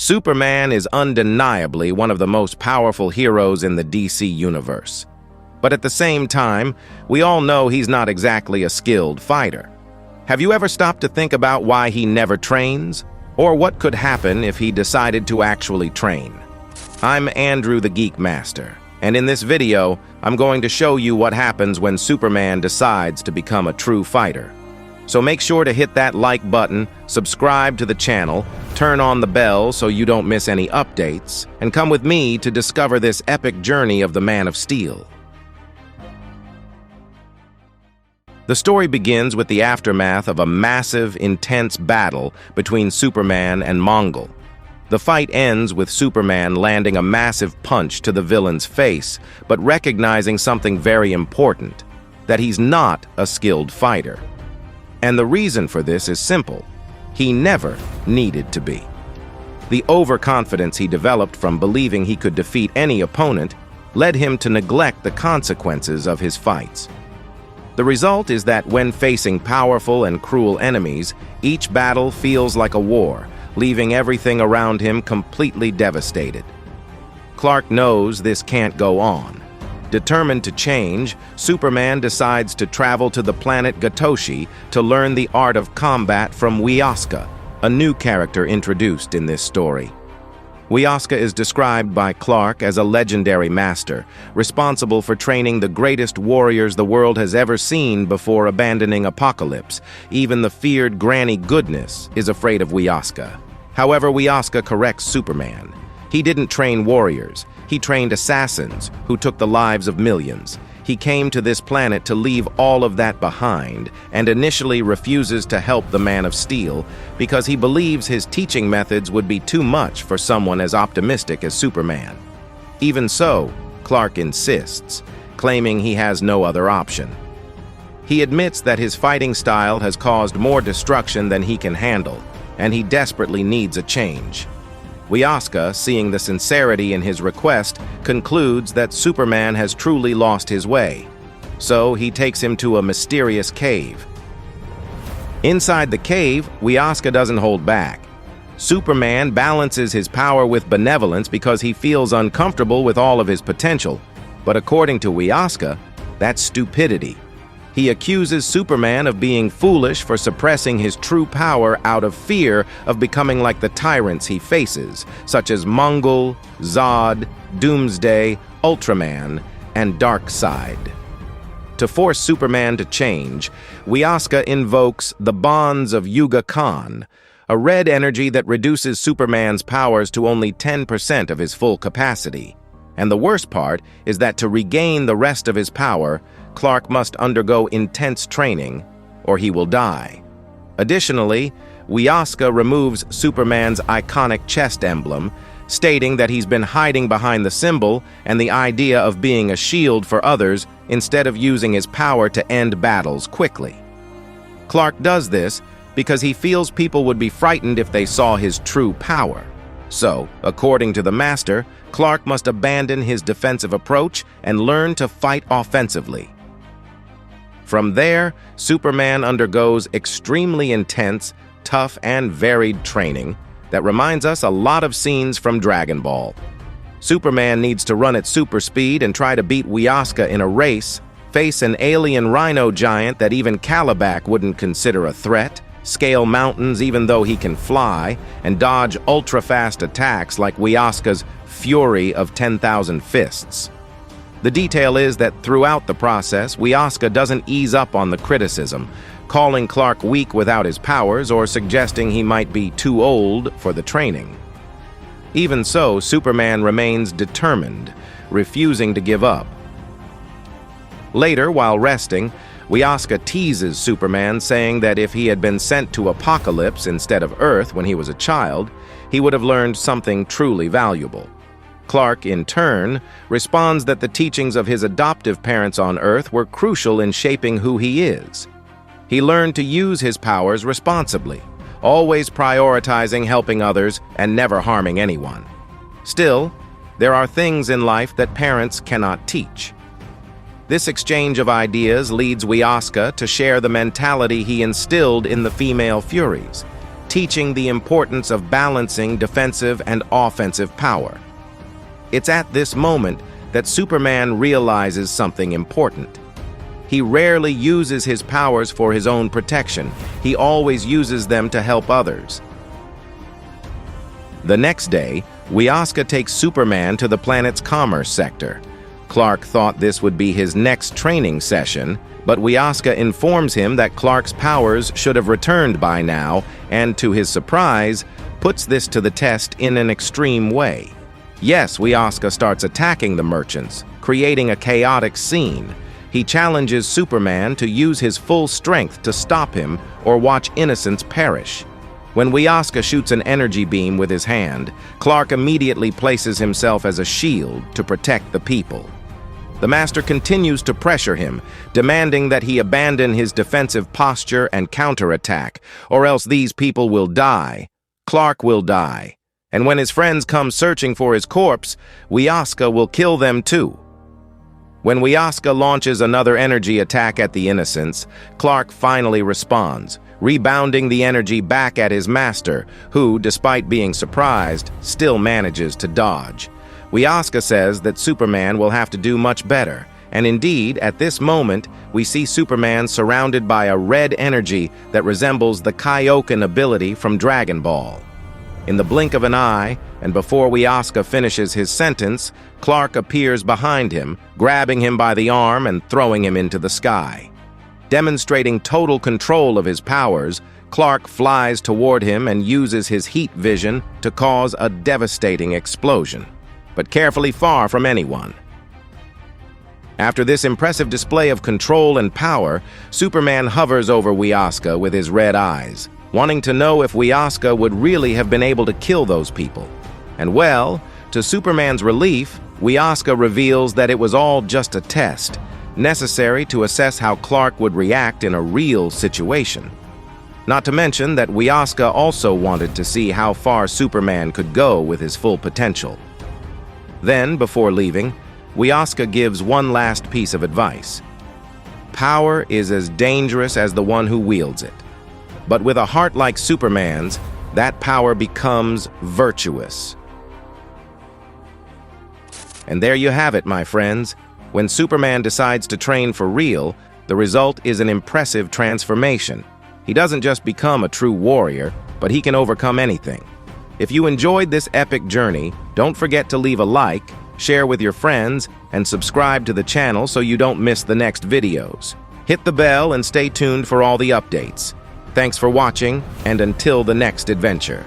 Superman is undeniably one of the most powerful heroes in the DC universe. But at the same time, we all know he's not exactly a skilled fighter. Have you ever stopped to think about why he never trains? Or what could happen if he decided to actually train? I'm Andrew the Geek Master, and in this video, I'm going to show you what happens when Superman decides to become a true fighter. So make sure to hit that like button, subscribe to the channel, turn on the bell so you don't miss any updates, and come with me to discover this epic journey of the Man of Steel. The story begins with the aftermath of a massive, intense battle between Superman and Mongol. The fight ends with Superman landing a massive punch to the villain's face, but recognizing something very important, that he's not a skilled fighter. And the reason for this is simple. He never needed to be. The overconfidence he developed from believing he could defeat any opponent led him to neglect the consequences of his fights. The result is that when facing powerful and cruel enemies, each battle feels like a war, leaving everything around him completely devastated. Clark knows this can't go on. Determined to change, Superman decides to travel to the planet Gatoshi to learn the art of combat from Weoska, a new character introduced in this story. Weoska is described by Clark as a legendary master, responsible for training the greatest warriors the world has ever seen before abandoning Apocalypse. Even the feared Granny Goodness is afraid of Weoska. However, Weoska corrects Superman. He didn't train warriors. He trained assassins who took the lives of millions. He came to this planet to leave all of that behind and initially refuses to help the Man of Steel because he believes his teaching methods would be too much for someone as optimistic as Superman. Even so, Clark insists, claiming he has no other option. He admits that his fighting style has caused more destruction than he can handle, and he desperately needs a change. Weoska, seeing the sincerity in his request, concludes that Superman has truly lost his way. So he takes him to a mysterious cave. Inside the cave, Weoska doesn't hold back. Superman balances his power with benevolence because he feels uncomfortable with all of his potential. But according to Weoska, that's stupidity. He accuses Superman of being foolish for suppressing his true power out of fear of becoming like the tyrants he faces, such as Mongol, Zod, Doomsday, Ultraman, and Darkseid. To force Superman to change, Weoska invokes the bonds of Yuga Khan, a red energy that reduces Superman's powers to only 10% of his full capacity. And the worst part is that to regain the rest of his power, Clark must undergo intense training, or he will die. Additionally, Weoska removes Superman's iconic chest emblem, stating that he's been hiding behind the symbol and the idea of being a shield for others instead of using his power to end battles quickly. Clark does this because he feels people would be frightened if they saw his true power. So, according to the Master, Clark must abandon his defensive approach and learn to fight offensively. From there, Superman undergoes extremely intense, tough, and varied training that reminds us a lot of scenes from Dragon Ball. Superman needs to run at super speed and try to beat Weoska in a race, face an alien rhino giant that even Kalibak wouldn't consider a threat, scale mountains even though he can fly, and dodge ultra-fast attacks like Weoska's Fury of 10,000 Fists. The detail is that throughout the process, Weoska doesn't ease up on the criticism, calling Clark weak without his powers or suggesting he might be too old for the training. Even so, Superman remains determined, refusing to give up. Later, while resting, Weoska teases Superman, saying that if he had been sent to Apocalypse instead of Earth when he was a child, he would have learned something truly valuable. Clark, in turn, responds that the teachings of his adoptive parents on Earth were crucial in shaping who he is. He learned to use his powers responsibly, always prioritizing helping others and never harming anyone. Still, there are things in life that parents cannot teach. This exchange of ideas leads Weoska to share the mentality he instilled in the female Furies. teaching the importance of balancing defensive and offensive power. It's at this moment that Superman realizes something important. He rarely uses his powers for his own protection. He always uses them to help others. The next day, Weaska takes Superman to the planet's commerce sector. Clark thought this would be his next training session, but Weaska informs him that Clark's powers should have returned by now, and to his surprise, puts this to the test in an extreme way. Yes, Weaska starts attacking the merchants, creating a chaotic scene. He challenges Superman to use his full strength to stop him or watch innocents perish. When Weaska shoots an energy beam with his hand, Clark immediately places himself as a shield to protect the people. The Master continues to pressure him, demanding that he abandon his defensive posture and counterattack, or else these people will die. Clark will die. And when his friends come searching for his corpse, Weaska will kill them too. When Weaska launches another energy attack at the innocents, Clark finally responds, rebounding the energy back at his master, who, despite being surprised, still manages to dodge. Weaska says that Superman will have to do much better, and indeed, at this moment, we see Superman surrounded by a red energy that resembles the Kaioken ability from Dragon Ball. In the blink of an eye, and before Weaska finishes his sentence, Clark appears behind him, grabbing him by the arm and throwing him into the sky. Demonstrating total control of his powers, Clark flies toward him and uses his heat vision to cause a devastating explosion, but carefully far from anyone. After this impressive display of control and power, Superman hovers over Weaska with his red eyes, wanting to know if Weaska would really have been able to kill those people. And well, to Superman's relief, Weaska reveals that it was all just a test, necessary to assess how Clark would react in a real situation. Not to mention that Weaska also wanted to see how far Superman could go with his full potential. Then, before leaving, Weaska gives one last piece of advice. Power is as dangerous as the one who wields it. But with a heart like Superman's, that power becomes virtuous. And there you have it, my friends. When Superman decides to train for real, the result is an impressive transformation. He doesn't just become a true warrior, but he can overcome anything. If you enjoyed this epic journey, don't forget to leave a like, share with your friends, and subscribe to the channel so you don't miss the next videos. Hit the bell and stay tuned for all the updates. Thanks for watching, and until the next adventure.